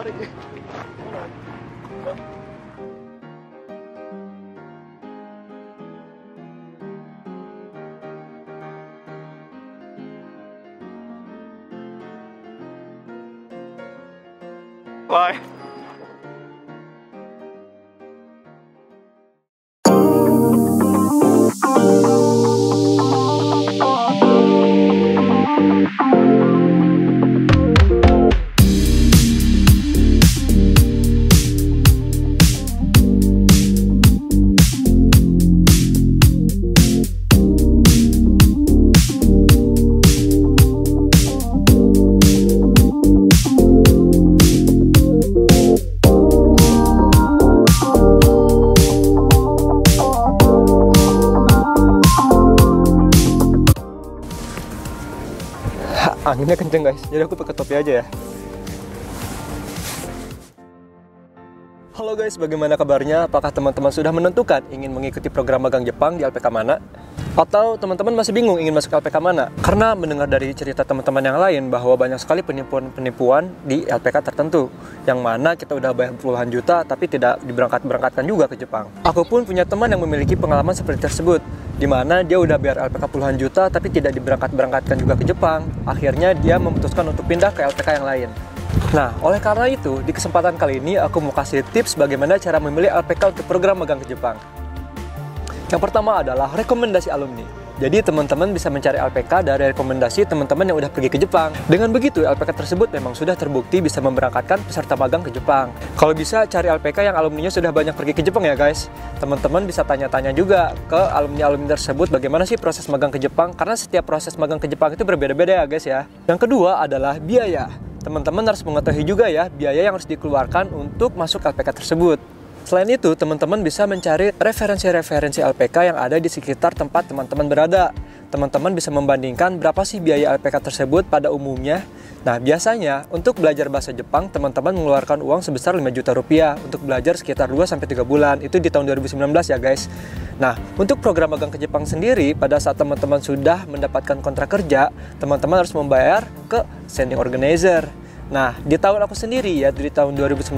lari. Bye. Anginnya kenceng guys, jadi aku pakai topi aja ya. Halo guys, bagaimana kabarnya? Apakah teman-teman sudah menentukan ingin mengikuti program magang Jepang di LPK mana? Atau teman-teman masih bingung ingin masuk LPK mana? Karena mendengar dari cerita teman-teman yang lain bahwa banyak sekali penipuan-penipuan di LPK tertentu, yang mana kita udah bayar puluhan juta tapi tidak diberangkatkan juga ke Jepang. Aku pun punya teman yang memiliki pengalaman seperti tersebut, di mana dia udah bayar LPK puluhan juta tapi tidak diberangkatkan juga ke Jepang. Akhirnya dia memutuskan untuk pindah ke LPK yang lain. Nah, oleh karena itu, di kesempatan kali ini aku mau kasih tips bagaimana cara memilih LPK untuk program magang ke Jepang. Yang pertama adalah rekomendasi alumni. Jadi teman-teman bisa mencari LPK dari rekomendasi teman-teman yang udah pergi ke Jepang. Dengan begitu, LPK tersebut memang sudah terbukti bisa memberangkatkan peserta magang ke Jepang. Kalau bisa cari LPK yang alumninya sudah banyak pergi ke Jepang ya guys. Teman-teman bisa tanya-tanya juga ke alumni-alumni tersebut bagaimana sih proses magang ke Jepang, karena setiap proses magang ke Jepang itu berbeda-beda ya guys ya. Yang kedua adalah biaya. Teman-teman harus mengetahui juga ya biaya yang harus dikeluarkan untuk masuk LPK tersebut. Selain itu, teman-teman bisa mencari referensi-referensi LPK yang ada di sekitar tempat teman-teman berada. Teman-teman bisa membandingkan berapa sih biaya LPK tersebut pada umumnya. Nah, biasanya untuk belajar bahasa Jepang, teman-teman mengeluarkan uang sebesar 5 juta rupiah untuk belajar sekitar 2-3 bulan. Itu di tahun 2019 ya guys. Nah, untuk program magang ke Jepang sendiri, pada saat teman-teman sudah mendapatkan kontrak kerja, teman-teman harus membayar ke sending organizer. Nah, di tahun aku sendiri ya, di tahun 2019,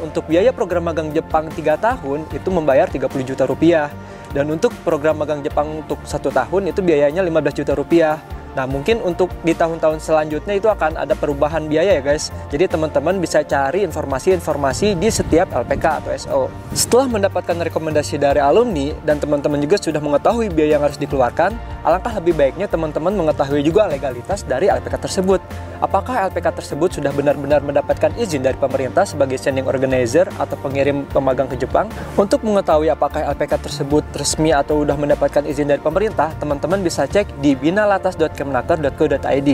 untuk biaya program magang Jepang 3 tahun itu membayar 30 juta rupiah. Dan untuk program magang Jepang untuk 1 tahun itu biayanya 15 juta rupiah. Nah, mungkin untuk di tahun-tahun selanjutnya itu akan ada perubahan biaya ya guys. Jadi teman-teman bisa cari informasi-informasi di setiap LPK atau SO. Setelah mendapatkan rekomendasi dari alumni dan teman-teman juga sudah mengetahui biaya yang harus dikeluarkan, alangkah lebih baiknya teman-teman mengetahui juga legalitas dari LPK tersebut. Apakah LPK tersebut sudah benar-benar mendapatkan izin dari pemerintah sebagai sending organizer atau pengirim pemagang ke Jepang? Untuk mengetahui apakah LPK tersebut resmi atau sudah mendapatkan izin dari pemerintah, teman-teman bisa cek di binalatas.kemenaker.go.id.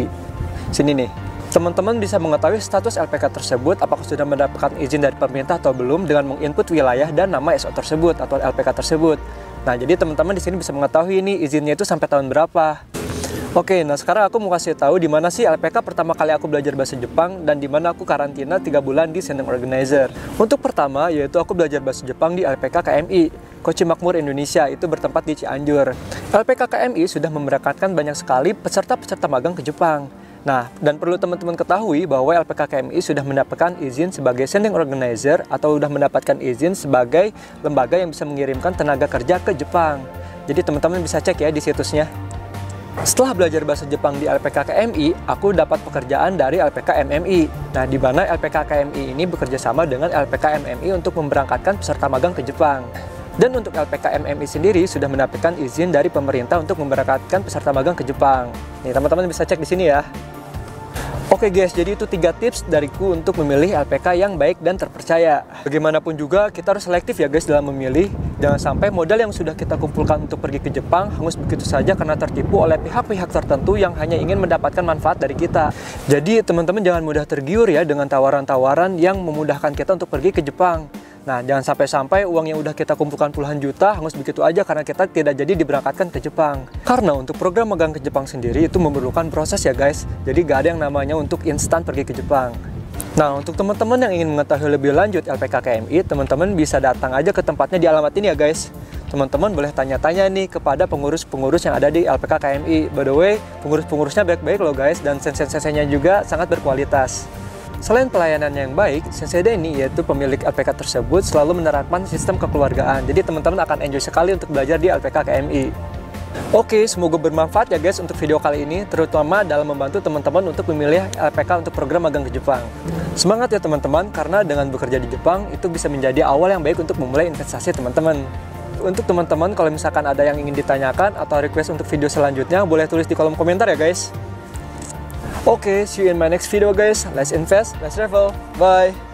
Sini nih. Teman-teman bisa mengetahui status LPK tersebut apakah sudah mendapatkan izin dari pemerintah atau belum dengan menginput wilayah dan nama SO tersebut atau LPK tersebut. Nah, jadi teman-teman di sini bisa mengetahui ini izinnya itu sampai tahun berapa. Oke, nah sekarang aku mau kasih tahu di mana sih LPK pertama kali aku belajar bahasa Jepang dan di mana aku karantina 3 bulan di sending organizer. Untuk pertama yaitu aku belajar bahasa Jepang di LPK KMI, Koci Makmur Indonesia, itu bertempat di Cianjur. LPK KMI sudah memberangkatkan banyak sekali peserta-peserta magang ke Jepang. Nah, dan perlu teman-teman ketahui bahwa LPK KMI sudah mendapatkan izin sebagai sending organizer atau sudah mendapatkan izin sebagai lembaga yang bisa mengirimkan tenaga kerja ke Jepang. Jadi teman-teman bisa cek ya di situsnya. Setelah belajar bahasa Jepang di LPK KMI, aku dapat pekerjaan dari LPK MMI. Nah, di mana LPK KMI ini bekerja sama dengan LPK MMI untuk memberangkatkan peserta magang ke Jepang. Dan untuk LPK MMI sendiri sudah mendapatkan izin dari pemerintah untuk memberangkatkan peserta magang ke Jepang. Nih, teman-teman bisa cek di sini ya. Oke guys, jadi itu 3 tips dariku untuk memilih LPK yang baik dan terpercaya. Bagaimanapun juga kita harus selektif ya guys dalam memilih. Jangan sampai modal yang sudah kita kumpulkan untuk pergi ke Jepang hangus begitu saja karena tertipu oleh pihak-pihak tertentu yang hanya ingin mendapatkan manfaat dari kita. Jadi teman-teman jangan mudah tergiur ya dengan tawaran-tawaran yang memudahkan kita untuk pergi ke Jepang. Nah, jangan sampai-sampai uang yang udah kita kumpulkan puluhan juta hangus begitu aja karena kita tidak jadi diberangkatkan ke Jepang. Karena untuk program magang ke Jepang sendiri itu memerlukan proses ya guys. Jadi gak ada yang namanya untuk instan pergi ke Jepang. Nah, untuk teman-teman yang ingin mengetahui lebih lanjut LPK KMI, teman-teman bisa datang aja ke tempatnya di alamat ini ya guys. Teman-teman boleh tanya-tanya nih kepada pengurus-pengurus yang ada di LPK KMI. By the way, pengurus-pengurusnya baik-baik loh guys, dan sense-sensenya juga sangat berkualitas. Selain pelayanannya yang baik, Sensei Denny, yaitu pemilik LPK tersebut, selalu menerapkan sistem kekeluargaan. Jadi teman-teman akan enjoy sekali untuk belajar di LPK KMI. Oke, semoga bermanfaat ya guys untuk video kali ini, terutama dalam membantu teman-teman untuk memilih LPK untuk program magang ke Jepang. Semangat ya teman-teman, karena dengan bekerja di Jepang, itu bisa menjadi awal yang baik untuk memulai investasi teman-teman. Untuk teman-teman, kalau misalkan ada yang ingin ditanyakan atau request untuk video selanjutnya, boleh tulis di kolom komentar ya guys. Oke, see you in my next video guys. Let's invest, let's travel. Bye!